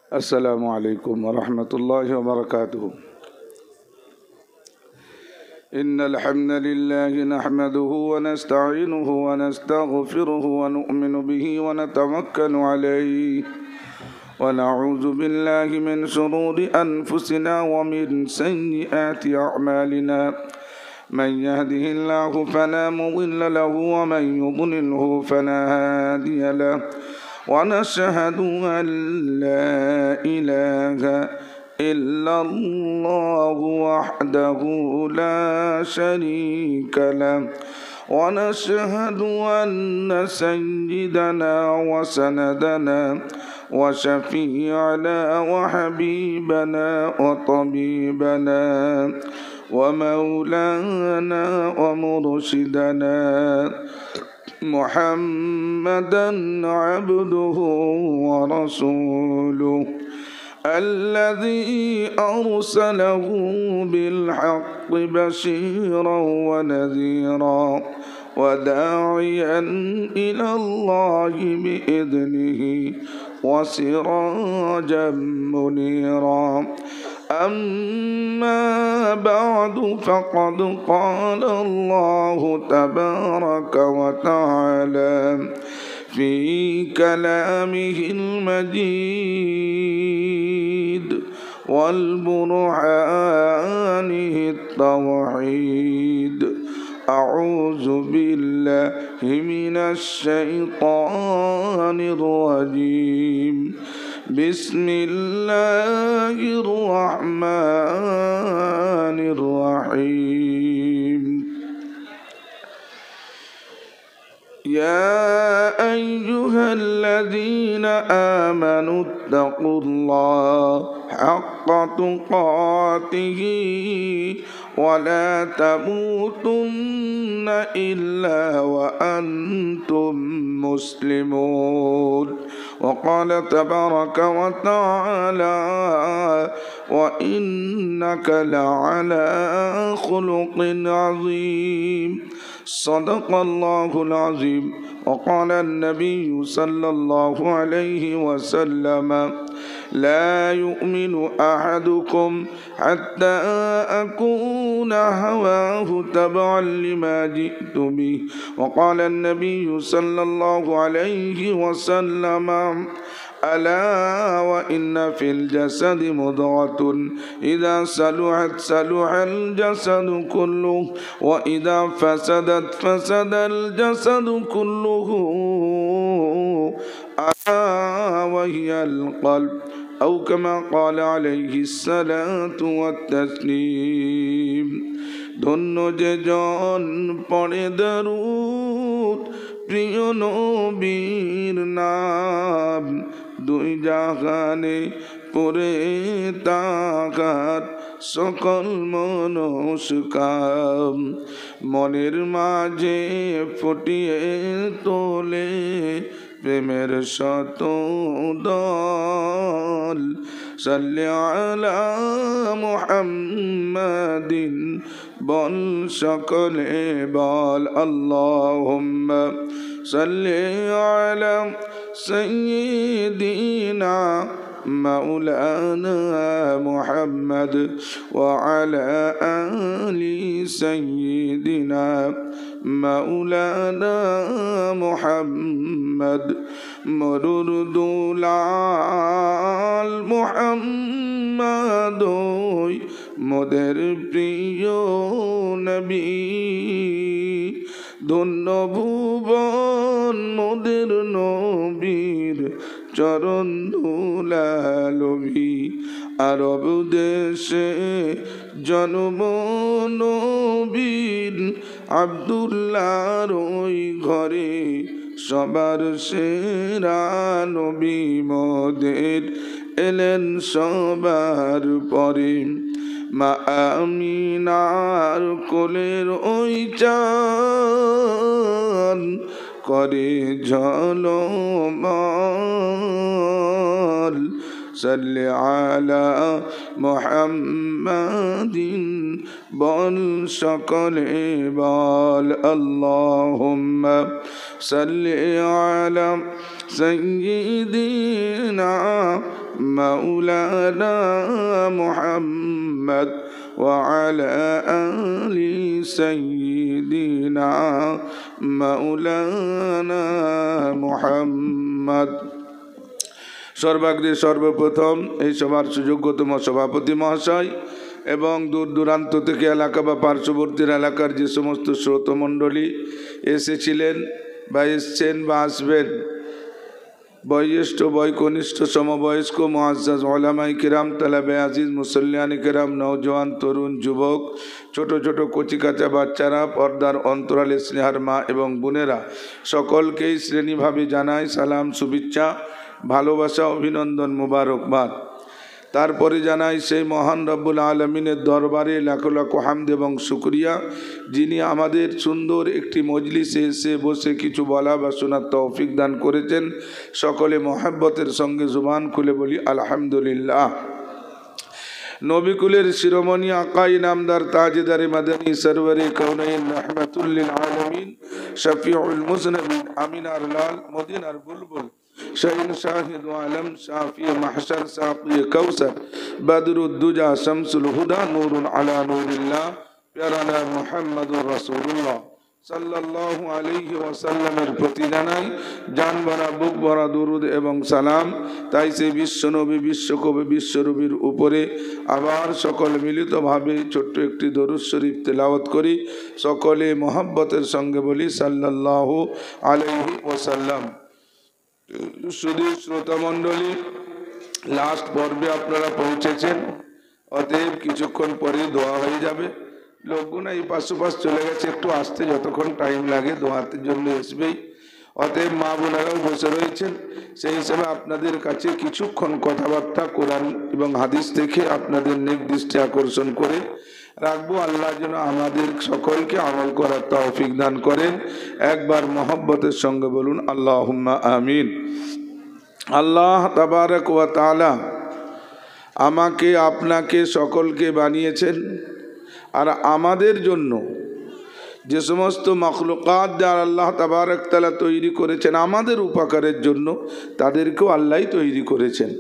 السلام عليكم ورحمة الله وبركاته. إن الحمد لله نحمده ونستعينه ونستغفره ونؤمن به ونتوكل عليه ونعوذ بالله من شرور أنفسنا ومن سيئات أعمالنا. من يهده الله فلا مضل له ومن يضلله فلا هادي له. ونشهد أن لا إله إلا الله وحده لا شريك له. ونشهد أن سيدنا وسندنا وشفيعنا وحبيبنا وطبيبنا ومولانا ومرشدنا محمدا عبده ورسوله الذي أرسله بالحق بشيرا ونذيرا وداعيا إلى الله بإذنه وسراجا منيرا. أما بعد فقد قال الله تبارك وتعالى في كلامه المجيد والبرهانه التوحيد. أعوذ بالله من الشيطان الرجيم. بسم الله الرحمن الرحيم. يا أيها الذين آمنوا اتقوا الله حق تقاته ولا تموتن إلا وأنتم مسلمون. وقال تبارك وتعالى وإنك لعلى خلق عظيم. صدق الله العظيم. وقال النبي صلى الله عليه وسلم لا يؤمن أحدكم حتى أكون هواه تبعا لما جئت به. وقال النبي صلى الله عليه وسلم ألا وإن في الجسد مضغة إذا صلحت صلح الجسد كله وإذا فسدت فسد الجسد كله ألا وهي القلب أو كما قال عليه الصلاة والتسليم. ধন্য যে জন পড়ে দরুদ প্রিয় নবীর নাম দুই জাহানে পড়ে তাকার সকল মনস্কাম মনের মাঝে ফুটিয়ে তোলে প্রেমের শত দল। সাল্লি আলা মুহাম্মাদিন বল সকলে বল আল্লাহুম্মা সাল্লি আলা সাইয়্যিদিনা مولانا محمد وعلى آل سيدنا مولانا محمد مرور দুলাল মুহাম্মদ মোদের প্রিয় নবী। ধন্য ভুবন মোদের নবীর চরণ ধুলালবি। আরব দেশে জন্ম নবীর আব্দুল্লাহর ওই ঘরে সবার সেরা নবী মোদের এলেন সবার পরে। মা আমিনার কোলের ওই চাঁদ করে ঝলমল। সাল্লি আলা মুহাম্মাদিন বল সকলে বল আল্লাহুম্মা সাল্লি আলা সাইয়্যিদিনা مولانا محمد وعلى آل سيدنا مولانا محمد। সর্বাগ্রে সর্বপ্রথম এই সভার সুযোগ্যতম সভাপতি মহাশয় এবং দূর দূরান্ত থেকে এলাকা বা পার্শ্ববর্তী এলাকার যে সমস্ত শ্রোতমণ্ডলী এসেছিলেন বা এসছেন বা আসবেন, বয়োজ্যেষ্ঠ বয়কনিষ্ঠ সমবয়স্ক মুআজ্জাজ উলামায়ে কিরাম, তালাবে আজিজ, মুসল্লিয়ানে কিরাম, নওজওয়ান, তরুণ, যুবক, ছোট ছোট কচিকাঁচা বাচ্চারা, পর্দার অন্তরালে স্নেহার মা এবং বোনেরা, সকলকেই শ্রেণীভাবে জানাই সালাম, শুভেচ্ছা, ভালোবাসা, অভিনন্দন, মুবারকবাদ। তারপরে জানাই সেই মহান রব্বুল আলমিনের দরবারে লাখো লাখো হামদ এবং শুকরিয়া, যিনি আমাদের সুন্দর একটি মজলিসে এসে বসে কিছু বলা বা শোনার তৌফিক দান করেছেন। সকলে মহাব্বতের সঙ্গে জুবান খুলে বলি আলহামদুলিল্লাহ। নবিকুলের শিরোমণি আকাই নামদার তাজদারে মাদানী সরওয়ারে কাউনাইন রাহমাতুল লিল আলামিন শফিউল মুজনবিন আমিনার লাল মদিনার বুলবুল শাহিন শাহিদ আলম শাফি মাহশর সাকি কৌসর বদরুদ্দুজা শামসুল হুদা নূরুন আলা নূরিল্লাহ প্যারানা মুহাম্মদুর রাসূলুল্লাহ সাল্লাল্লাহু আলাইহি ওয়াসাল্লামের প্রতি জানাই জান ভরা বুক ভরা দুরুদ এবং সালাম। তাই সেই বিশ্বনবী, বিশ্বকবি, বিশ্বরবির উপরে আবার সকল মিলিতভাবে ছোট্ট একটি দরুদ শরীফ তেলাওয়াত করি। সকলে মোহাব্বতের সঙ্গে বলি সাল্লাল্লাহু আলাইহি ওয়াসাল্লাম। শুধু শ্রোতামণ্ডলী, লাস্ট পর্বে আপনারা পৌঁছেছেন, অতএব কিছুক্ষণ পরে দোয়া হয়ে যাবে। লোকগুলো এই পাশোপাশ চলে গেছে, একটু আসতে যতক্ষণ টাইম লাগে দোয়াতের জন্য আসবেই। অতএব মা বোনেরাও বসে রয়েছেন, সেই হিসাবে আপনাদের কাছে কিছুক্ষণ কথাবার্তা কোরআন এবং হাদিস থেকে আপনাদের নেক দৃষ্টি আকর্ষণ করে রাখবো। আল্লাহ যেন আমাদের সকলকে আমল করার তৌফিক দান করেন। একবার মহব্বতের সঙ্গে বলুন আল্লাহুম্মা আমিন। আল্লাহ তাবারক ওয়া তাআলা আমাকে, আপনাকে, সকলকে বানিয়েছেন, আর আমাদের জন্য যে সমস্ত মখলুকাত যারা আল্লাহ তাবারক তাআলা তৈরি করেছেন আমাদের উপকারের জন্য, তাদেরকেও আল্লাহই তৈরি করেছেন।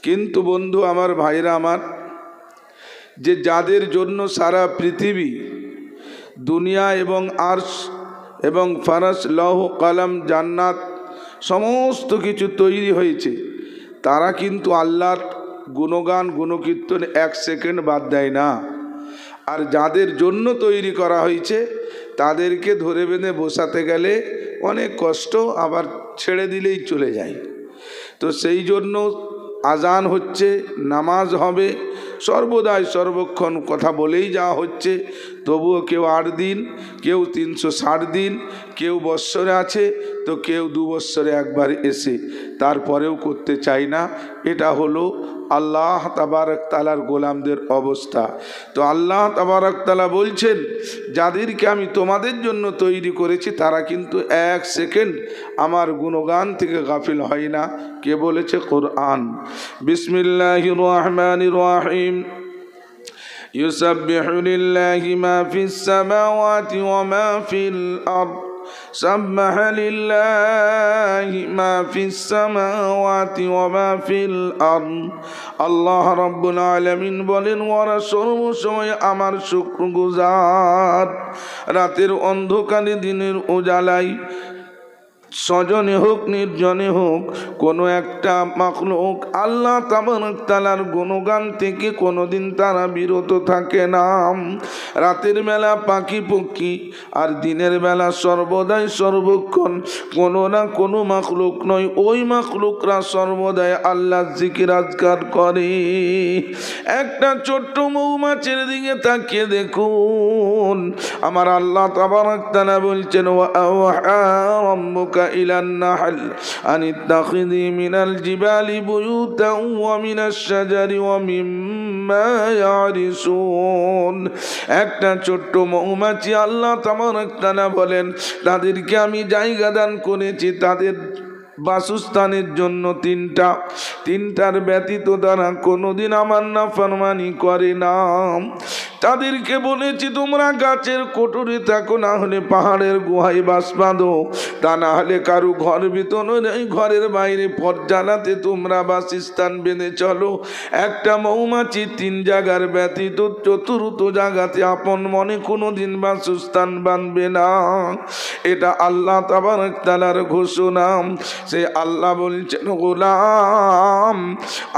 কিন্তু বন্ধু আমার, ভাইরা আমার, যে যাদের জন্য সারা পৃথিবী, দুনিয়া এবং আরশ এবং ফারশ, লৌহ কলম, জান্নাত সমস্ত কিছু তৈরি হয়েছে, তারা কিন্তু আল্লাহর গুণগান গুণকীর্তন এক সেকেন্ড বাদ দেয় না। আর যাদের জন্য তৈরি করা হয়েছে তাদেরকে ধরে বেঁধে বসাতে গেলে অনেক কষ্ট, আবার ছেড়ে দিলেই চলে যায়। তো সেই জন্য আজান হচ্ছে, নামাজ হবে, সর্বদাই সর্বক্ষণ কথা বলেই যাওয়া হচ্ছে। তবুও কেউ 8 দিন, কেউ 360 দিন, কেউ বৎসরে আছে, তো কেউ 2 বৎসরে একবার এসে, তারপরেও করতে চাই না। এটা হলো আল্লাহ তাবারক তাআলার গোলামদের অবস্থা। তো আল্লাহ তাবারক তাআলা বলছেন, যাদেরকে আমি তোমাদের জন্য তৈরি করেছি তারা কিন্তু 1 সেকেন্ড আমার গুণগান থেকে গাফিল হয় না। কে বলেছে? কোরআন। বিসমিল্লাহির রহমানির রহিম। ইউসাব্বিহু লিল্লাহি মা ফিস সামাওয়াতি ওয়া মা ফিল আরদ سبح لله ما في السماوات وما في الأرض। আল্লাহ রাব্বুল আলামিন বলেন, ওরা সর্বসময় আমার শুকরগুজার। রাতের অন্ধকারে, দিনের উজালাই, সজনে হোক নির্জনে হোক, কোনো একটা মাখলুক আল্লাহ তাবারক তাআলার গুণগান থেকে কোনোদিন তারা বিরত থাকে না। রাতের বেলা পাখি পক্ষী আর দিনের বেলা সর্বদাই সর্বক্ষণ কোনো না কোনো মাখলুক নয়, ওই মাখলুকরা সর্বদাই আল্লাহর জিকির আজকার করে। একটা ছোট্ট মৌমাছির দিকে তাকিয়ে দেখুন, আমার আল্লাহ তাবারক তাআলা বলছেন, ওয়া আওহা রাব্বুকা إلى النحل أن اتخذي من الجبال بيوتا ومن الشجر ومما يعرشون। একটা ছোট্ট মৌমাছি আল্লাহ তাবারক তাআলা বলেন, তাদেরকে আমি জায়গা দান করেছি তাদের বাসস্থানের জন্য তিনটার ব্যতীত তারা কোনোদিন আমার নাফরমানি করে না। তাদেরকে বলেছি তোমরা গাছের কোটরে থাকো, না হলে পাহাড়ের গুহায় বাস বাঁধো, তা না হলে কারু ঘর ভিতরে নেই, ঘরের বাইরে পথ জ্বালাতে তোমরা বাসস্থান বেঁধে চলো। একটা মৌমাছি 3 জায়গার ব্যতীত চতুর্থ জায়গাতে আপন মনে কোনোদিন বাসস্থান বাঁধবে না। এটা আল্লাহ তাবারক তাআলার ঘোষণা। সে আল্লাহ বলছেন, গোলাম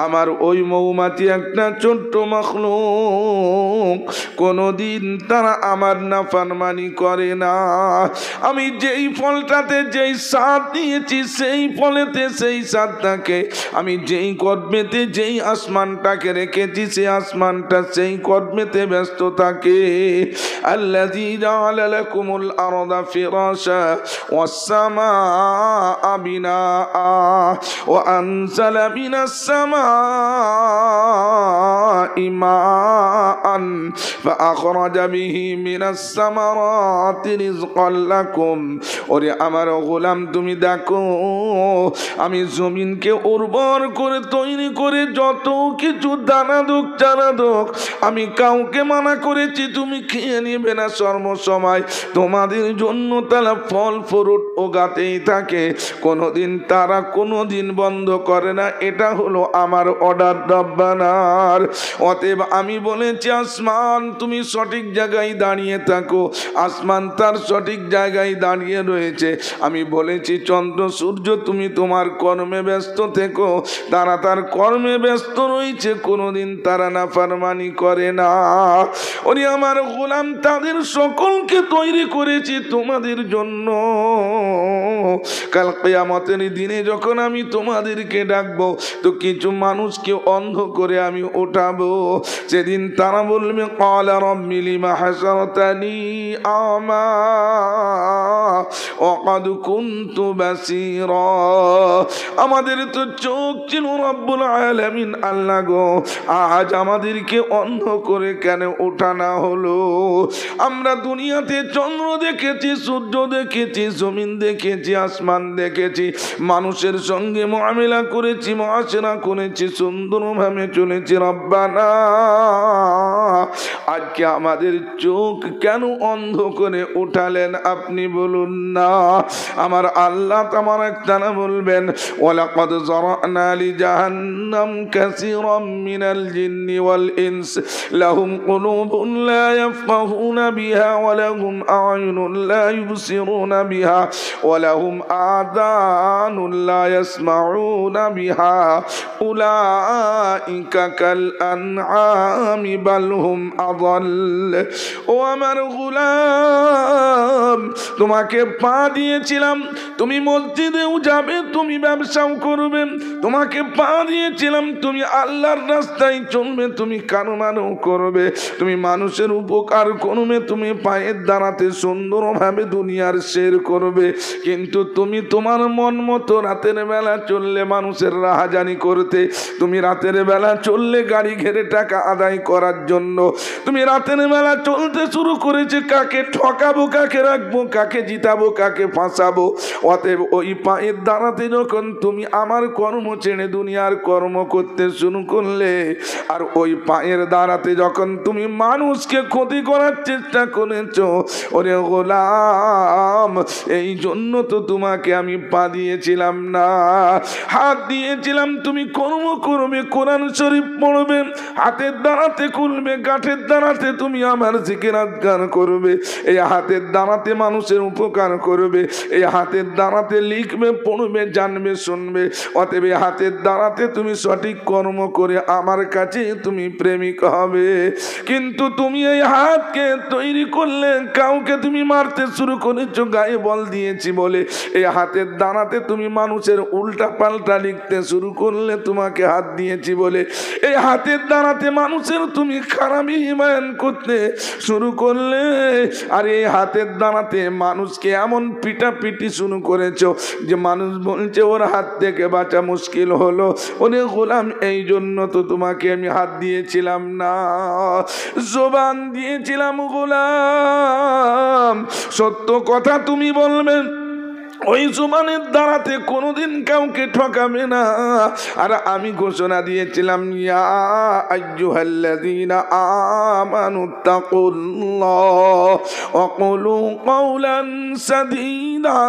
আমার ওই মৌমাছি একটা ছোট্ট মাখলুক, কোনোদিন তারা আমার নাফরমানি করে না। আমি যেই ফলটাতে যেই স্বাদ দিয়েছি সেই ফলেতে সেই স্বাদ থাকে, আমি যেই কর্মেতে যেই আসমানটাকে রেখেছি সেই আসমানটা সেই কর্মেতে ব্যস্ত থাকে। আল্লাযী জাআলা লাকুমুল আরদা ফিরাশা ওয়াস সামাআ বিনাআ ওয়া আনজালা মিনাস সামাই মাআন ফাআখরাজা বিহি মিনাস সামারাতি রিজকান লাকুম। ওরে আমার গোলাম তুমি দেখো, আমি জমিনকে উর্বর করে তৈরি করে যত কিছু দানা দুক চারা দুক আমি কাউকে মানা করেছি তুমি খেয়ে নেবে না, সর্বসময় তোমাদের জন্য তারা ফল ফ্রুট ওগাতেই থাকে, কোনোদিন তারা কোনোদিন বন্ধ করে না। এটা হলো আমার অর্ডার রব্বানার। অতএব আমি বলেছি আসমান তুমি সঠিক জায়গায় দাঁড়িয়ে থাকো, আসমান তার সঠিক জায়গায় দাঁড়িয়ে রয়েছে। আমি বলেছি চন্দ্র সূর্য তুমি তোমার কর্মে ব্যস্ত থেকো, তারা তার কর্মে ব্যস্ত রয়েছে, কোনোদিন তারা নাফরমানি করে না। ওরে আমার গোলাম তাদের সকলকে তৈরি করেছি তোমাদের জন্য। কাল কিয়ামতের দিনে যখন আমি তোমাদেরকে ডাকবো তো কিছু মানুষকে অন্ধ করে আমি ওঠাবো, সেদিন তারা বলবে ক্বালা রাব্বি লিমা হাশারতানি আমা ওয়া ক্বাদ কুনতু বাসীরা। আমাদের তো চোখ ছিল রব্বুল আলামিন আল্লাহ গো, আজ আমাদেরকে অন্ধ করে কেন ওঠানো হলো? আমরা দুনিয়াতে চন্দ্র দেখেছি, সূর্য দেখেছি, জমিন দেখেছি, আসমান দেখেছি, মানুষের সঙ্গে মুআমিলা করেছি, মুআশারা করেছি, সুন্দরভাবে চলেছি। রব্বানা আজকে আমাদের চোখ কেন অন্ধ করে উঠালেন আপনি বলুন না। আমার আল্লাহ তাবারক তাআলা বলবেন ওয়ালাকাদ যারানা লিজাহান্নাম কাসীরাম মিনাল জিন্নি ওয়াল ইনস লাহুম কুলুবুন লা ইয়াফকাহুনা বিহা ওয়া লাহুম আ'য়ুনুন লা ইবসিরুনা বিহা ওয়া লাহুম আযানুন লা ইয়াসমাউনা বিহা উলাইকা কাল আনআমি বাল হুম আযাল। ও আমার গোলাম তোমাকে পা দিয়েছিলাম, তুমি মসজিদেও যাবে, তুমি ব্যবসাও করবে, তোমাকে পা দিয়েছিলাম তুমি আল্লাহর রাস্তায় চলবে, তুমি কারমানও করবে, তুমি মানুষের উপকার করবে, তুমি পায়ের দাঁড়াতে সুন্দরভাবে দুনিয়ার শের করবে। কিন্তু তুমি তোমার মন মতো রাতের বেলা চললে মানুষের রাহাজানি করতে, তুমি রাতের বেলা চললে গাড়ি ঘেরে টাকা আদায় করার জন্য, তুমি রাতের বেলা চলতে শুরু করেছে কাকে ঠকাবো, কাকে রাখবো, কাকে জিতাবো, কাকে ফাঁসাবো। অতএব ওই পায়ের দাঁড়াতে যখন তুমি আমার কর্ম ছেড়ে দুনিয়ার কর্ম করতে শুরু করলে, আর ওই পায়ের দাঁড়াতে যখন তুমি মানুষকে ক্ষতি করার চেষ্টা করেছো, ওরে গোলাম এই জন্য তো তোমাকে আমি পা দিয়েছিলাম না, হাত দিয়েছিলাম তুমি কর্ম করবে, কোরআন শরীফ পড়বে, হাতের দাঁড়াতে খুলবে, গাঁটের দাঁড়াতে তুমি আমার জিকির আজকার করবে, এই হাতের দাঁড়াতে মানুষের উপকার করবে, এই হাতের দাঁড়াতে লিখবে, পড়বে, জানবে, শুনবে। অতএব হাতের দাঁড়াতে তুমি সঠিক কর্ম করে আমার কাছে তুমি প্রেমিক হবে। কিন্তু তুমি এই হাতকে তৈরি করলে, কাউকে তুমি মারতে শুরু করেছো গায়ে বল দিয়েছি বলে, এই হাতের দাঁড়াতে তুমি মানুষের উল্টা পাল্টা লিখতে শুরু করলে তোমাকে হাত দিয়েছি বলে, এই হাতের দাঁড়াতে মানুষের তুমি খারাপই হিমায়ন করতে শুরু করলে, আর এই হাতের দাঁড়াতে মানুষকে এমন পিটাপিটি শুরু করেছো যে মানুষ বলছে ওর হাত থেকে বাঁচা মুশকিল হলো। ওরে গোলাম এই জন্য তো তোমাকে আমি হাত দিয়েছিলাম না, জবান দিয়েছিলাম গোলাম, সত্য কথা তুমি বলবেন, ওই জুবানের দ্বারাতে কোনোদিন কাউকে ঠকাবে না। আর আমি ঘোষণা দিয়েছিলাম, ইয়া আইয়ুহাল্লাযীনা আমানুত্তাকুল্লাহ ওয়া কুলু কাওলান সাদীদা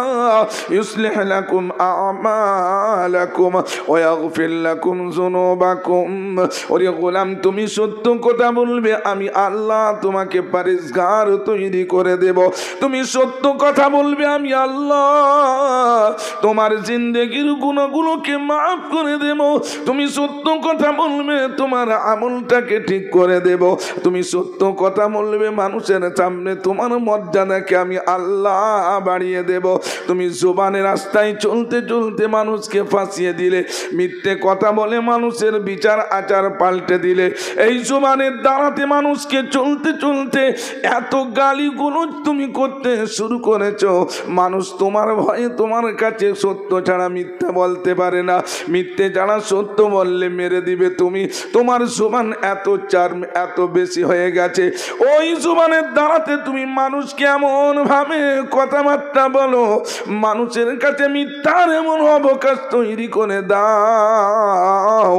ইউসলিহ লাকুম আমালাকুম ওয়া ইয়াগফির লাকুম যুনুবাকুম। ওরে গোলাম, তুমি সত্য কথা বলবে, আমি আল্লাহ তোমাকে পরিষ্কার তৈরি করে দেব। তুমি সত্য কথা বলবে, আমি আল্লাহ তোমার জিন্দেগির গুণগুলোকে মাফ করে দেব। তুমি সত্য কথা বলবে, তোমার আমলটাকে ঠিক করে দেব। তুমি সত্য কথা বলবে, মানুষের সামনে তোমার মর্যাদাকে আমি আল্লাহ বাড়িয়ে দেব। তুমি জবানের রাস্তায় চলতে চলতে মানুষকে ফাঁসিয়ে দিলে, মিথ্যে কথা বলে মানুষের বিচার আচার পাল্টে দিলে, এই জবানের দ্বারাতে মানুষকে চলতে চলতে এত গালিগুলো তুমি করতে শুরু করেছো। মানুষ তোমার ভয়ে তোমার কাছে সত্য ছাড়া মিথ্যা বলতে পারে না। মিথ্যে ছাড়া সত্য বললে মেরে দিবে তুমি। তোমার জবান এত চার্ম এত বেশি হয়ে গেছে, ওই জবানের দ্বারাতে তুমি মানুষকে এমন ভাবে কথাবার্তা বলো, মানুষের কাছে মিথ্যার এমন অবকাশ তৈরি করে দাও,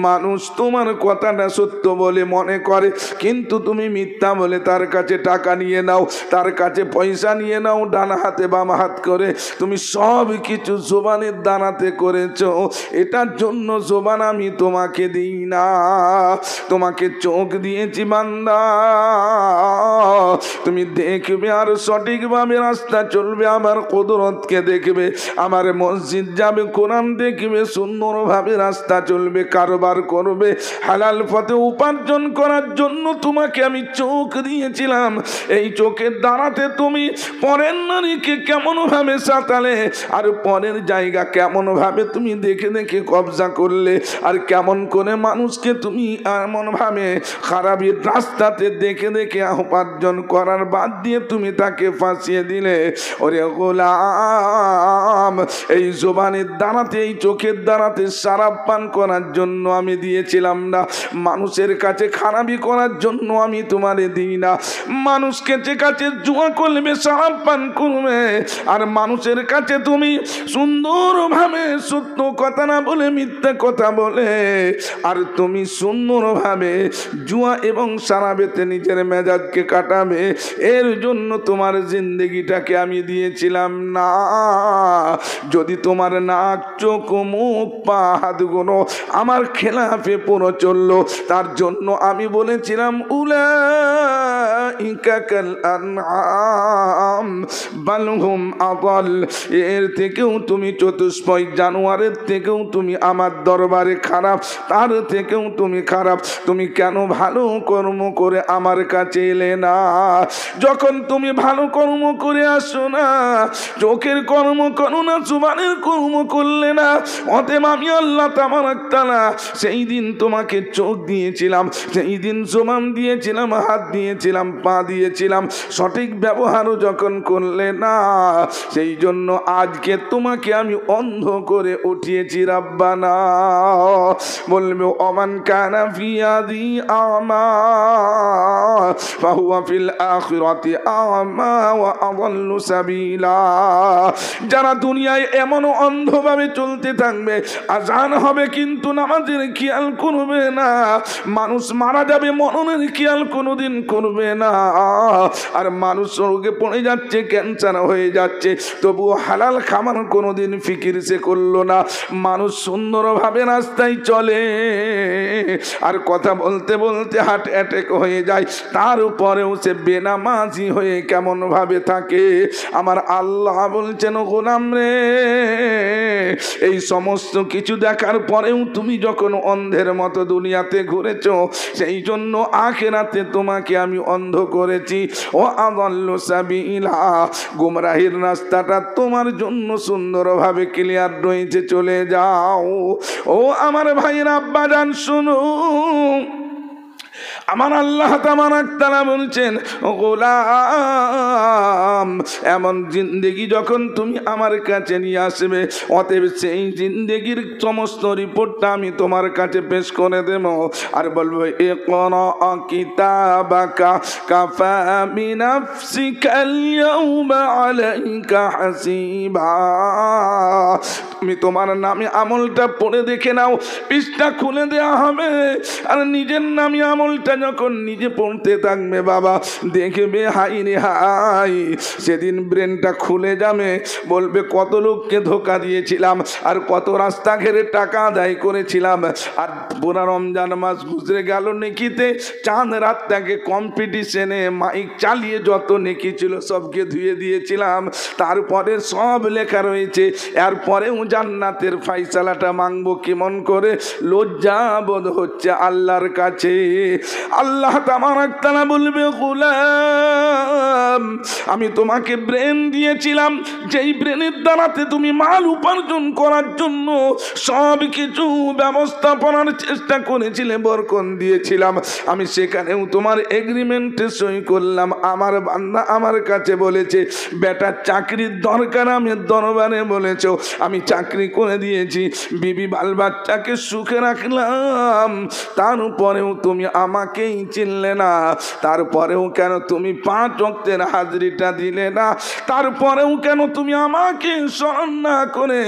মানুষ তোমার কথাটা সত্য বলে মনে করে, কিন্তু তুমি মিথ্যা বলে তার কাছে টাকা নিয়ে নাও, তার কাছে পয়সা নিয়ে নাও, ডান হাতে বাম হাত করে। তুমি সব কিছু জবানের দানাতে করেছো। এটার জন্য জবান আমি তোমাকে দিই না। তোমাকে চোখ দিয়েছি বান্দা, তুমি দেখবে আর সঠিকভাবে রাস্তা চলবে, আমার কুদরতকে দেখবে, আমার মসজিদ যাবে, কোরআন দেখবে, সুন্দরভাবে রাস্তা চলবে, কারবার করবে, হালাল পথে উপার্জন করার জন্য তোমাকে আমি চোখ দিয়েছিলাম। এই চোখের দ্বারাতে তুমি পরের নারীকে কেমন ভাবে সাঁতালে, আর পরের জায়গা কেমন ভাবে তুমি দেখে দেখে কবজা করলে, আর কেমন করে মানুষকে তুমি এমন ভাবে খারাপের রাস্তাতে দেখে দেখে উপার্জন করার বাদ দিয়ে তুমি তাকে ফাঁসিয়ে দিলে। ওরে গোলাম, এই জবানের দ্বারাতে এই চোখের দ্বারাতে শরাব পান করার জন্য আমি দিয়েছিলাম না, মানুষের কাছে খারাপি করার জন্য আমি তোমারে দিই না। মানুষকে যে কাছে জুয়া করবে, শরাব পান করবে, আর মানুষের কাছে তুমি সুন্দরভাবে সত্য কথা না বলে মিথ্যা কথা বলে, আর তুমি সুন্দরভাবে জুয়া এবং শরাবেতে নিজের মেজাজকে কাটাবে, এর জন্য তোমার জিন্দগিটাকে আমি দিয়েছিলাম না। যদি তোমার নাক চোখ মুখ পা হাতগুলো আমার খেলাফে পুরো চললো, তার জন্য আমি বলেছিলাম উলাইকা কাল আনআম বাল হুম আদাল। এর থেকেও তুমি চতুষ্পয় জানোয়ারের থেকেও তুমি আমার দরবারে খারাপ, তার থেকেও তুমি খারাপ। তুমি কেন ভালো কর্ম করে আমার কাছে এলে না? যখন তুমি ভালো কর্ম করে আসো না, চোখের কর্ম করো না, জুবানের কর্ম করলে না, অতএব আমি আল্লাহ তাবারক তাআলা সেই দিন তোমাকে চোখ দিয়েছিলাম, সেই দিন জবান দিয়েছিলাম, হাত দিয়েছিলাম, পা দিয়েছিলাম, সঠিক ব্যবহারও যখন করলে না, সেই জন্য আজকে তোমাকে আমি অন্ধ করে উঠিয়েছি। রাব্বানা বলবে ওমান কানা ফি হাদি আমা ফাহুয়া ফিল আখিরাতি আমা ওয়া আযাল্লু সাবিলা। যারা দুনিয়ায় এমন অন্ধভাবে চলতে থাকবে, আজান হবে কিন্তু নামাজের খেয়াল করবে না, মানুষ মারা যাবে মরণের খেয়াল কোনোদিন করবে না, আর মানুষ রোগে পড়ে যাচ্ছে, ক্যান্সার হয়ে যাচ্ছে, তবুও হালাল খাবার কোনোদিন ফিকির সে করলো না। মানুষ সুন্দরভাবে রাস্তায় চলে, আর কথা বলতে বলতে হার্ট অ্যাটাক হয়ে যায়, তার উপরেও সে বেনামাজি হয়ে কেমন ভাবে থাকে। আমার আল্লাহ বলছেন, গোলাম রে, এই সমস্ত কিছু দেখার পরেও তুমি যখন অন্ধের মতো দুনিয়াতে ঘুরেছো, সেই জন্য আখিরাতে তোমাকে আমি অন্ধ করেছি। ও আযাল্লু সাবিলা, গুমরাহির রাস্তাটা তোমার জন্য সুন্দরভাবে ক্লিয়ার রয়েছে, চলে যাও। ও আমার ভাইরা, আব্বাজান শুনো, আমার আল্লাহ তাবারক তাআলা বলছেন, গোলাম এমন জিন্দেগি যখন তুমি আমার কাছে নিয়ে আসবে, অতএব সেই জিন্দেগির সমস্ত রিপোর্টটা আমি তোমার কাছে পেশ করে দেব, আর বলবো ইকরা কিতাবাকা কাফা বিনাফসিকাল ইয়াউমা আলাইকা হাসিবা। তুমি তোমার নামে আমলটা পড়ে দেখে নাও, পৃষ্ঠা খুলে দেওয়া হবে, আর নিজের নামে আমলটা যখন নিজে পড়তে থাকবে বাবা, দেখবে হাই রে হাই, সেদিন ব্রেনটা খুলে যাবে, বলবে কত লোককে ধোকা দিয়েছিলাম, আর কত রাস্তা ঘেরে টাকা আদায় করেছিলাম, আর পুরা রমজান মাস গুজরে গেল নেকিতে, চাঁদ রাতটাকে কম্পিটিশনে মাইক চালিয়ে যত নেকি ছিল সবকে ধুয়ে দিয়েছিলাম, তারপরে সব লেখা রয়েছে, এরপরেও জান্নাতের ফাইসালাটা মাংবো কেমন করে, লজ্জা বোধ হচ্ছে আল্লাহর কাছে। আল্লাহ তাবারক তাআলা বলবে, গোলাম আমি তোমাকে ব্রেন দিয়েছিলাম, যেই ব্রেনের দ্বারাতে তুমি মাল উপার্জন করার জন্য সব কিছু ব্যবস্থাপনার চেষ্টা করেছিলে, বরকন দিয়েছিলাম, আমি সেখানেও তোমার এগ্রিমেন্টে সই করলাম। আমার বান্দা আমার কাছে বলেছে, বেটা চাকরির দরকার, আমি দরবারে বলেছ, আমি চাকরি করে দিয়েছি, বিবি বাল বাচ্চাকে সুখে রাখলাম, তারপরেও তুমি আমাকেই চিনলে না, তারপরেও কেন তুমি 5 ওয়াক্তের হাজরিটা দিলে না, তারপরেও কেন তুমি আমাকে স্মরণ না করে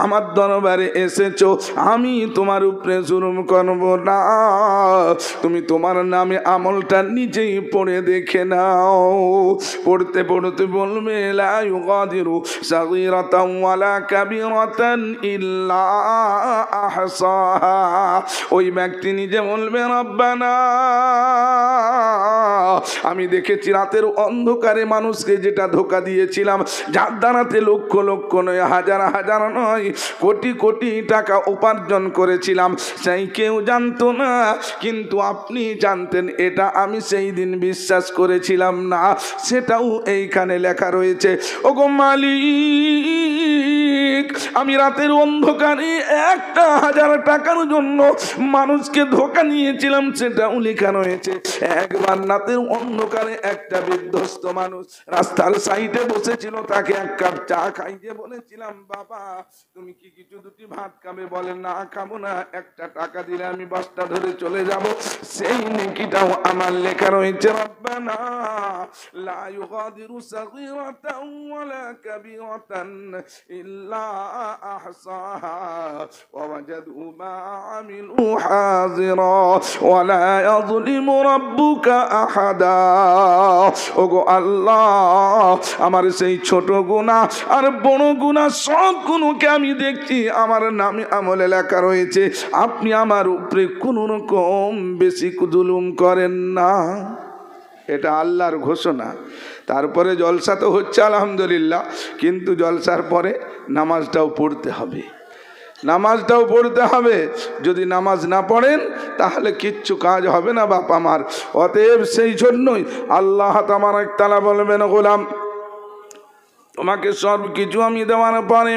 আমার দরবারে এসেছো, আমি তোমার উপরে জুলুম করব না, তুমি তোমার নামে আমলটা নিজেই পড়ে দেখে নাও। পড়তে পড়তে বলবে, লা ইউগাদিরু সাগীরাতান ওয়ালা কাবীরাতান ইল্লা আহসাহা। ওই ব্যক্তি নিজে বলবে, রব্বানা আমি দেখেছি রাতের অন্ধকারে মানুষকে যেটা ধোকা দিয়েছিলাম, যার দ্বারাতে লক্ষ লক্ষ নয়, হাজার হাজার নয়, কোটি কোটি টাকা উপার্জন করেছিলাম, সেই কেউ জানতো না, কিন্তু আপনি জানতেন, এটা আমি সেই দিন বিশ্বাস করেছিলাম না, সেটাও এইখানে লেখা রয়েছে। ওগো মালিক, আমি রাতের অন্ধকারে 1,000 টাকার জন্য মানুষকে ধোকা নিয়েছিলাম, সেটাও লেখা রয়েছে। একবার রাতের অন্ধকারে একটা বিধ্বস্ত মানুষ রাস্তার সাইডে বসেছিল, তাকে 1 কাপ চা খাইয়ে বলেছিলাম, বাবা তুমি কি কিছু দুটি ভাত খাবে? বলে না খাবো না, 1টা টাকা দিলে আমি বাসটা ধরে চলে যাব। সেই নেকিটাও আমার লেখা রয়েছে, রব্বানা লা ইউগাদিরু সাগীরাতান ওয়ালা কাবীরাতান ইল্লা আহসাহা ওয়া ওয়াজাদু মা আমিলু হাযিরা ওয়া লা ইয়াযলিমু রাব্বুকা আহাদা। ওগো আল্লাহ, আমার সেই ছোট গুনাহ আর বড় গুনাহ সব গুণকে আমি দেখছি, আমার নামে আমলে লেখা রয়েছে, আপনি আমার উপরে কোনো রকম বেশি জুলুম করেন না। এটা আল্লাহর ঘোষণা। তারপরে জলসা তো হচ্ছে আলহামদুলিল্লাহ, কিন্তু জলসার পরে নামাজটাও পড়তে হবে, নামাজটাও পড়তে হবে। যদি নামাজ না পড়েন তাহলে কিচ্ছু কাজ হবে না বাপ আমার। অতএব সেই জন্যই আল্লাহ তাবারক তাআলা বলবেন, গোলাম তোমাকে সব কিছু আমি দেওয়ার পরে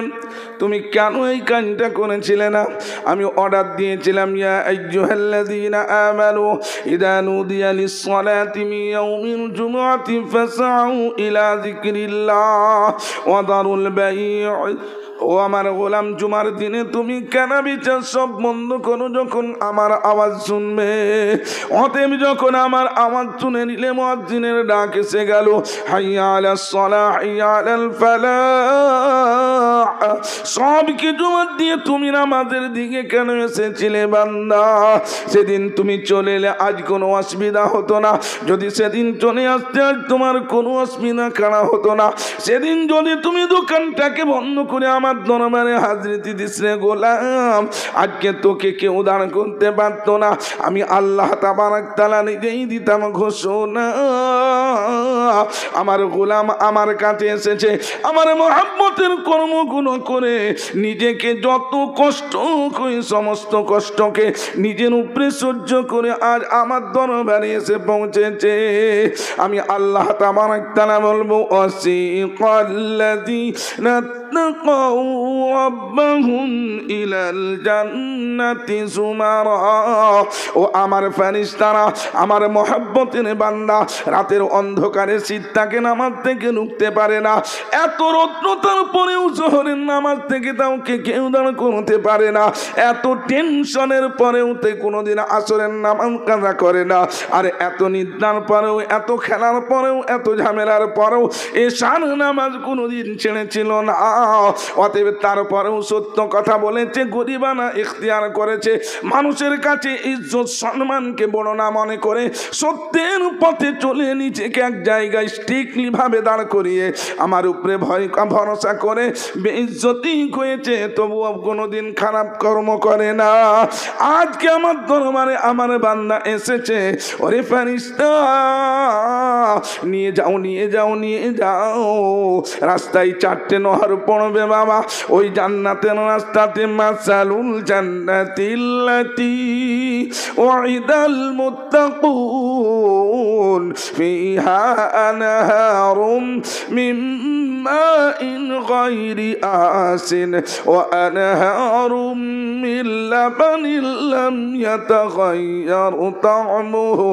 তুমি কেন এই কাজটা করেছিলে না? আমি অর্ডার দিয়েছিলাম, ইয়া আইয়ুহাল্লাযীনা আমানু ইযা নুদিয়া লিস-সালাতি মিন ইয়াউমিল জুমআতি ফাসআউ ইলা যিকরিল্লাহ ওয়া দারুল বাই'। ও আমার গোলাম, জুমার দিনে তুমি কেন বিচার সব বন্ধ করো যখন আমার আওয়াজ শুনবে? অতএব যখন আমার আওয়াজ শুনে নিলে মুয়াজ্জিনের ডাক এসে গেল, হাইয়া আলাস সালাহ হাইয়া আলাল ফালাহ, সব কিছু দিয়ে তুমি নামাজের দিকে কেন এসেছিলে বান্দা? সেদিন তুমি চলে এলে আজ কোনো অসুবিধা হতো না, যদি সেদিন চলে আসতে আজ তোমার কোনো অসুবিধা খাড়া হতো না। সেদিন যদি তুমি দোকানটাকে বন্ধ করে আমার দরবারে হাজরিতি দিস রে গোলাম, আজকে তোকে কেউ দাঁড় করতে পারত না। আমি আল্লাহ তাবারক তাআলা নিজেই দিতাম ঘোষণা, আমার গোলাম আমার কাছে এসেছে, আমার মহব্বতের কর্মগুলো করে নিজেকে যত কষ্ট করে সমস্ত কষ্টকে নিজের উপরে সহ্য করে আজ আমার দরবারে এসে পৌঁছেছে। আমি আল্লাহ তাবারক তাআলা বলবো, ওয়াসিকাল্লাযীনা اتقوا ربهم إلى الجنة زمرا ও আমার ফেরেশতারা আমার মহব্বতের বান্দা রাতের অন্ধকারে শীতটাকে নামাজ থেকে রুখতে পারে না এত রত্নতার পরেও জোহরের নামাজ থেকে তাওকে কেউ দাঁড় করতে পারে না এত টেনশনের পরেও তে কোনোদিন আসরের নামাজ কাজা করে না আর এত নিদ্রার পরেও এত খেলার পরেও এত ঝামেলার পরেও এশার নামাজ কোনোদিন ছেড়েছিল না অতএব তারপরেও সত্য কথা বলেছে গরিবানা ইখতিয়ার করেছে মানুষের কাছে ইজ্জত সম্মানকে বড় না মনে করে সত্যের পথে চলে নিজেকে এক জায়গায় স্ট্রিক্টলি ভাবে দাঁড় করিয়ে আমার উপরে ভয় ভরসা করে বেইজ্জতি হয়েছে তবুও কোনোদিন খারাপ কর্ম করে না আজকে আমার দরবারে আমার বান্দা এসেছে ওরে ফেরেশতা নিয়ে যাও নিয়ে যাও নিয়ে যাও রাস্তায় 4টে নহর পড়বে বাবা ওই জান্নাতের রাস্তাতে মাসালুল জান্নাতিল্লাতি ওয়াইদাল মুত্তাকুন ফিহা আনহারুম মিন মাইন গায়রি আসিন ওয়া আনহারুম মিন লাবানিন লাম ইয়াতাগায়্যার তা'মুহু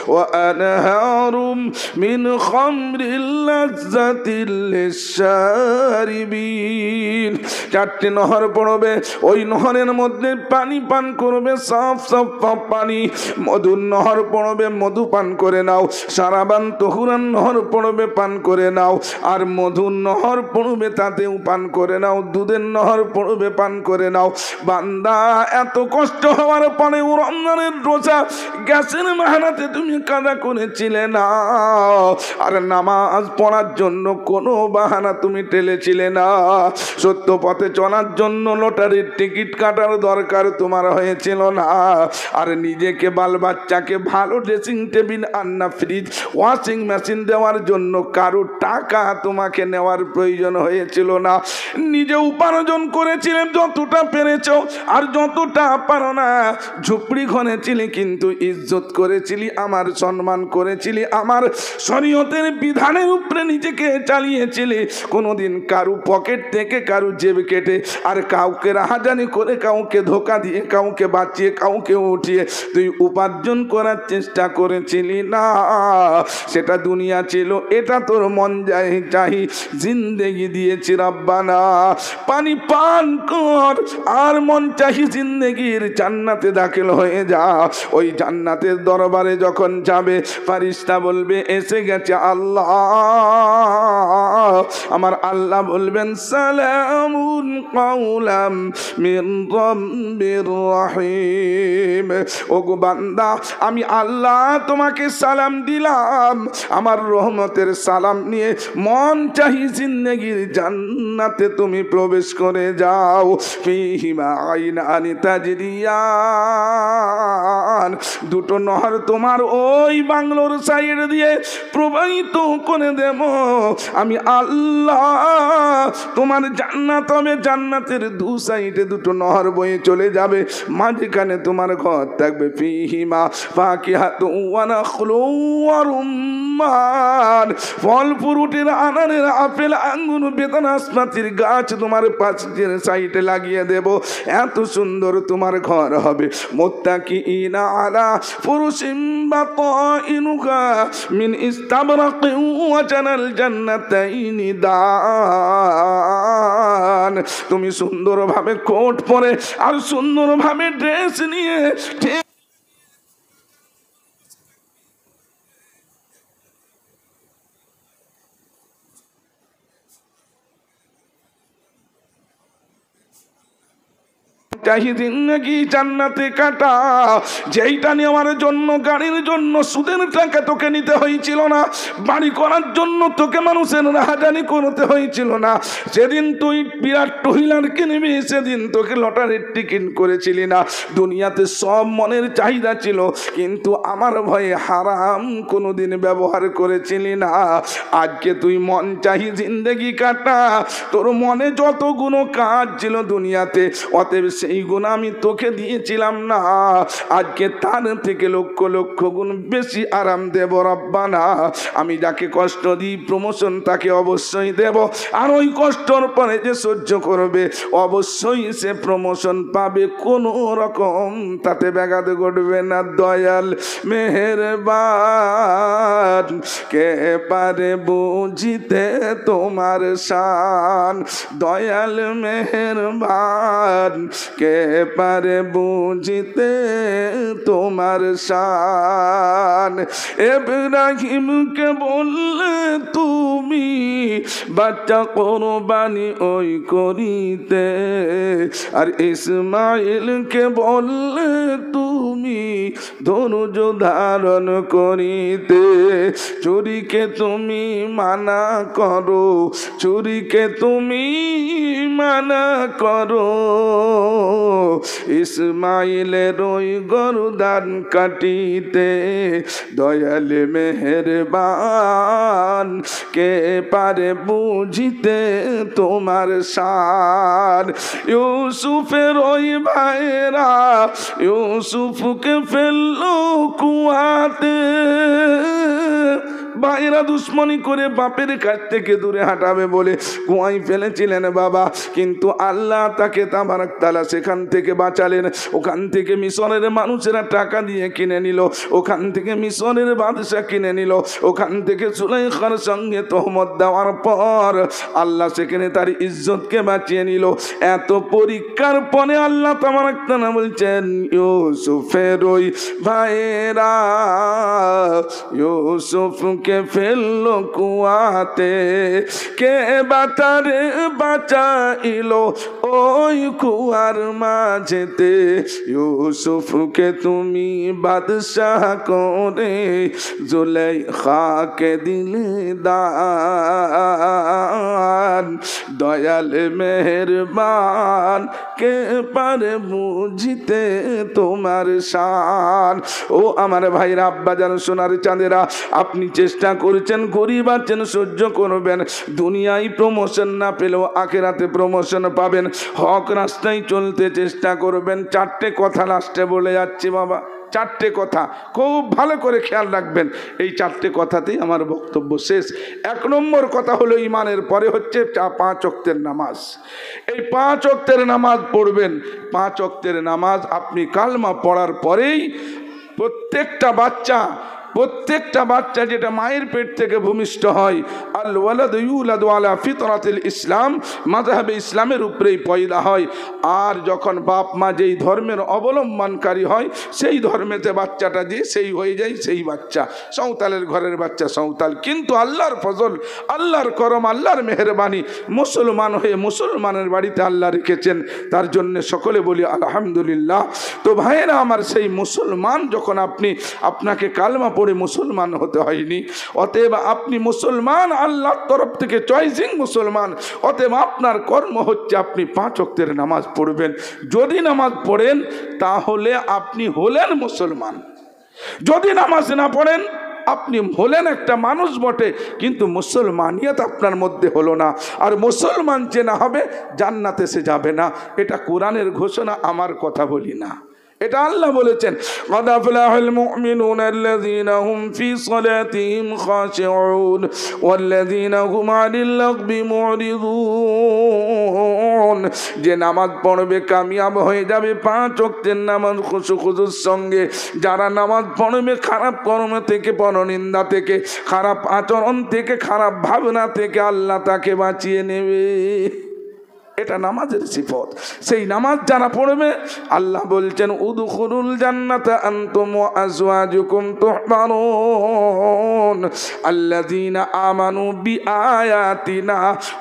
ওয়া আনহারুম মিন খামরিল লাযযাতিল লিশ-শারিবিন 4টে নহর পড়বে ওই নহরের মধ্যে পানি পান করবে সাফ সাফ পানি মধুর নহর পড়বে মধু পান করে নাও সারাবান তহুরান নহর পড়বে পান করে নাও আর মধুর নহর পড়বে তাতেও পান করে নাও দুধের নহর পড়বে পান করে নাও বান্দা এত কষ্ট হওয়ার পরেও রমজানের রোজা গ্যাসের মেহনতে তুমি কাজা করেছিলে না আর নামাজ পড়ার জন্য কোনো বাহানা তুমি টেলেছিলে না সত্য পথে চলার জন্য লটারির টিকিট কাটার দরকার তোমার হয়েছিল না আর নিজেকে বাল বাচ্চাকে ভালো ড্রেসিং টেবিল আন্না ফ্রিজ ওয়াশিং মেশিন দেওয়ার জন্য কারো টাকা তোমাকে নেওয়ার প্রয়োজন হয়েছিল না নিজে উপার্জন করেছিলে যতটা পেরেছ আর যতটা পারো না ঝুপড়ি ঘরেছিলে কিন্তু ইজ্জত করেছিলি আমার সম্মান করেছিলি আমার শরীয়তের বিধানের উপরে নিজেকে চালিয়েছিলি কোনোদিন কারো পকেট থেকে কারো জেব কেটে আর কাউকে রাহাজানি করে কাউকে ধোকা দিয়ে কাউকে বাঁচিয়ে কাউকে উঠিয়ে তুই উপার্জন করার চেষ্টা করেছিলি না সেটা দুনিয়া ছিল এটা তোর মন চাহি জিন্দেগি দিয়েছি রব্বানা পানি পান কর আর মন চাহি জিন্দেগির জান্নাতে দাখিল হয়ে যা ওই জান্নাতের দরবারে যখন যাবে ফেরেশতা বলবে এসে গেছে আল্লাহ আমার আল্লাহ বলবেন সালামুন কাওলাম মির রাব্বির রহিম ওগো বান্দা আমি আল্লাহ তোমাকে সালাম দিলাম আমার রহমতের সালাম নিয়ে মন চাহি জিন্দেগির জান্নাতে তুমি প্রবেশ করে যাও ফিহিমা আইনানি তাজরিয়ান দুটো নহর তোমার ওই বাংলোর সাইড দিয়ে প্রবাহিত করে দেব আমি আল্লাহ তোমার জান্নাত হবে জান্নাতের দু সাইডে দুটো নহর বয়ে চলে যাবে মাঝখানে তোমার ঘর থাকবে ফিহিমা ফাকিহাতুন ওয়া নাখলুন ওয়া রুম্মান ফল ফ্রুটের আনারের আপেল আঙ্গুর বেদানা নাশপাতির গাছ তোমার পাশের সাইডে লাগিয়ে দেব এত সুন্দর তোমার ঘর হবে মুত্তাকিইনা আলা ফুরুশিন বাতাইনুহা মিন ইস্তাবরাকিন ওয়া জানাল জান্নাতাইনি দান তুমি সুন্দরভাবে কোট পরে আর সুন্দরভাবে ড্রেস নিয়ে চাহি জিন্দেগি জান্নাতে কাটা যেইটা নেওয়ার জন্য গাড়ির জন্য সুদের টাকা তোকে নিতে হয়েছিল না বাড়ি করার জন্য তোকে মানুষের রাহাজানি করতে হয়েছিল না সেদিন তুই বিরাট টু হুইলার কিনবি সেদিন তোকে লটারির টিকিট করেছিলি না দুনিয়াতে সব মনের চাহিদা ছিল কিন্তু আমার ভয়ে হারাম কোনোদিন ব্যবহার করেছিলি না আজকে তুই মন চাহি জিন্দেগি কাটা তোর মনে যতগুলো কাজ ছিল দুনিয়াতে অতএব সেই যেই গুণ আমি তোকে দিয়েছিলাম না, আজকে তার থেকে লক্ষ লক্ষ গুণ বেশি আরাম দেব রব্বানা। আমি যাকে কষ্ট দিই প্রমোশন তাকে অবশ্যই দেব, আর ওই কষ্টর পরে যে সহ্য করবে অবশ্যই সে প্রমোশন পাবে, কোনো রকম তাতে ব্যাঘাত ঘটবে না। দয়াল মেহেরবান কে পারে বুঝিতে তোমার শান, দয়াল মেহেরবান কে পারে বুঝিতে তোমার শান। ইব্রাহিমকে বললে তুমি বাচ্চা কোরবানি ওই করিতে, আর ইসমাইলকে বললে তুমি ধনুজ ধারণ করিতে। চুরিকে তুমি মানা করো, চুরিকে তুমি মানা করো, ইসমাইলের ওই গরদান কাটিতে। দয়াল মেহেরবান কে পারে বুঝিতে তোমার শান। ইউসুফের ওই ভাইরা ইউসুফকে ফেললো কুয়াতে, ভাইরা দুশ্মনী করে বাপের কাছ থেকে দূরে হাঁটাবে বলে কুয়ায় ফেলেছিলেন বাবা, কিন্তু আল্লাহ তাকে তাবারক তাআলা সেখান থেকে বাঁচালেন। ওখান থেকে মিশরের মানুষেরা টাকা দিয়ে কিনে নিল, ওখান থেকে মিশরের বাদশা কিনে নিল, ওখান থেকে সুলাইখার সঙ্গে তহমত দেওয়ার পর আল্লাহ সেখানে তার ইজ্জতকে বাঁচিয়ে নিল। এত পরীক্ষার পরে আল্লাহ তাবারক তাআলা বলছেন ইউসুফের ওই ভাইরা ইউসুফকে ফেললো কুয়াতে, কে বাতারে বাঁচাইলো ওই কুয়ার মাঝেতে। ইউসুফকে তুমি বাদশাহ করে জুলাইখাকে দিলে দান। দয়াল মেহেরবান কে পারে বুঝিতে তোমার শান। ও আমার ভাইরা, আব্বাজান, সোনার চাঁদেরা, আপনি চেষ্টা করছেন, গরিব আছেন, সহ্য করবেন। দুনিয়ায় প্রমোশন না পেলেও আখিরাতে প্রমোশন পাবেন। হক রাস্তায় চলতে চেষ্টা করবেন। চারটে কথা লাস্টে বলে যাচ্ছি বাবা, চারটে কথা খুব ভালো করে খেয়াল রাখবেন। এই চারটে কথাতেই আমার বক্তব্য শেষ। এক নম্বর কথা হলো ইমানের পরে হচ্ছে 5 ওয়াক্তের নামাজ। এই 5 ওয়াক্তের নামাজ পড়বেন। 5 ওয়াক্তের নামাজ আপনি কালমা পড়ার পরেই প্রত্যেকটা বাচ্চা যেটা মায়ের পেট থেকে ভূমিষ্ঠ হয়, আল ওয়ালাদু ইউলাদু আলা ফিতরাতিল ইসলাম, মাযহাবে ইসলামের উপরেই পয়দা হয়। আর যখন বাপ মা যেই ধর্মের অবলম্বনকারী হয় সেই ধর্মেতে বাচ্চাটা যে সেই হয়ে যায় সেই বাচ্চা। সৌতালের ঘরের বাচ্চা সৌতাল, কিন্তু আল্লাহর ফজল, আল্লাহর করম, আল্লাহর মেহেরবানি, মুসলমান হয়ে মুসলমানের বাড়িতে আল্লাহ রেখেছেন। তার জন্য সকলে বলি আলহামদুলিল্লাহ। তো ভাইয়েরা আমার, সেই মুসলমান যখন আপনাকে কালমা পড়ে মুসলমান হতে হয়নি, অতএব আপনি মুসলমান, আল্লাহর তরফ থেকে চয়েসিং মুসলমান। অতএব আপনার কর্ম হচ্ছে আপনি 5 ওয়াক্তের নামাজ পড়বেন। যদি নামাজ পড়েন তাহলে আপনি হলেন মুসলমান। যদি নামাজ না পড়েন আপনি হলেন একটা মানুষ বটে, কিন্তু মুসলমানিয়ত আপনার মধ্যে হলো না। আর মুসলমান যে না হবে জান্নাতে সে যাবে না। এটা কোরআনের ঘোষণা, আমার কথা বলি না, এটা আল্লাহ বলেছেন। قد أفلح المؤمنون الذين هم في صلاتهم خاشعون والذين هم عن اللغو معرضون। যে নামাজ পড়বে কামিয়াব হয়ে যাবে 5 ওয়াক্তের নামাজ খুশুর সঙ্গে। যারা নামাজ পড়বে খারাপ কর্ম থেকে, পরনিন্দা থেকে, খারাপ আচরণ থেকে, খারাপ ভাবনা থেকে আল্লাহ তাকে বাঁচিয়ে নেবে। এটা নামাজের সিফত। সেই নামাজ যারা পড়বে আল্লাহ বলছেন উদখুলুল জান্নাতা আনতুম ওয়া আজওয়াজুকুম তুহবারুন আল্লাযীনা আমানু বিআয়াতিনা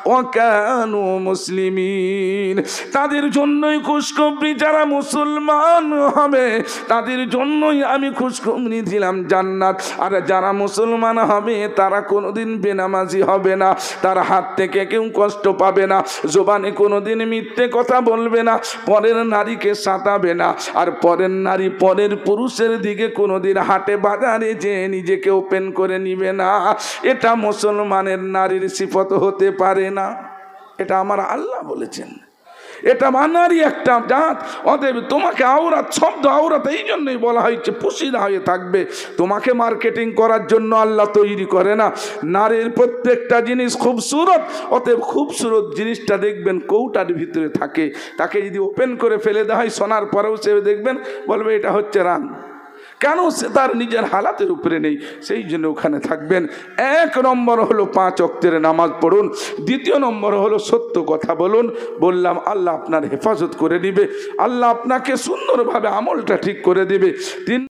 ওয়া কানু মুসলিমিন। তাদের জন্যই খুশখবরি, যারা মুসলমান হবে তাদের জন্যই আমি খুশখবরি দিলাম জান্নাত। আর যারা মুসলমান হবে তারা কোনোদিন বেনামাজি হবে না, তার হাত থেকে কেউ কষ্ট পাবে না, জবানে কোনোদিন মিথ্যে কথা বলবে না, পরের নারীকে সাঁতাবে না, আর পরের নারী পরের পুরুষের দিকে কোনোদিন হাটে বাজারে যে নিজেকে ওপেন করে নিবে না। এটা মুসলমানের নারীর সিফত হতে পারে না। এটা আমার আল্লাহ বলেছেন। এটা মানারই একটা জাত। অতএব তোমাকে আওরাত, শব্দ আওরাত এই জন্যই বলা হয়েছে পুশিদা হয়ে থাকবে। তোমাকে মার্কেটিং করার জন্য আল্লাহ তৈরি করে না। নারীর প্রত্যেকটা জিনিস খুবসুরত, অতএব খুবসুরত জিনিসটা দেখবেন কৌটার ভিতরে থাকে। তাকে যদি ওপেন করে ফেলে দেওয়া হয় শোনার পরেও সে দেখবেন বলবে এটা হচ্ছে রান। কেন? সে তার নিজের হালাতের উপরে নেই, সেই জন্য ওখানে থাকবেন। 1 নম্বর হলো 5 ওয়াক্তের নামাজ পড়ুন। 2 নম্বর হলো সত্য কথা বলুন। বললাম আল্লাহ আপনার হেফাজত করে দিবে, আল্লাহ আপনাকে সুন্দরভাবে আমলটা ঠিক করে দিবে। 3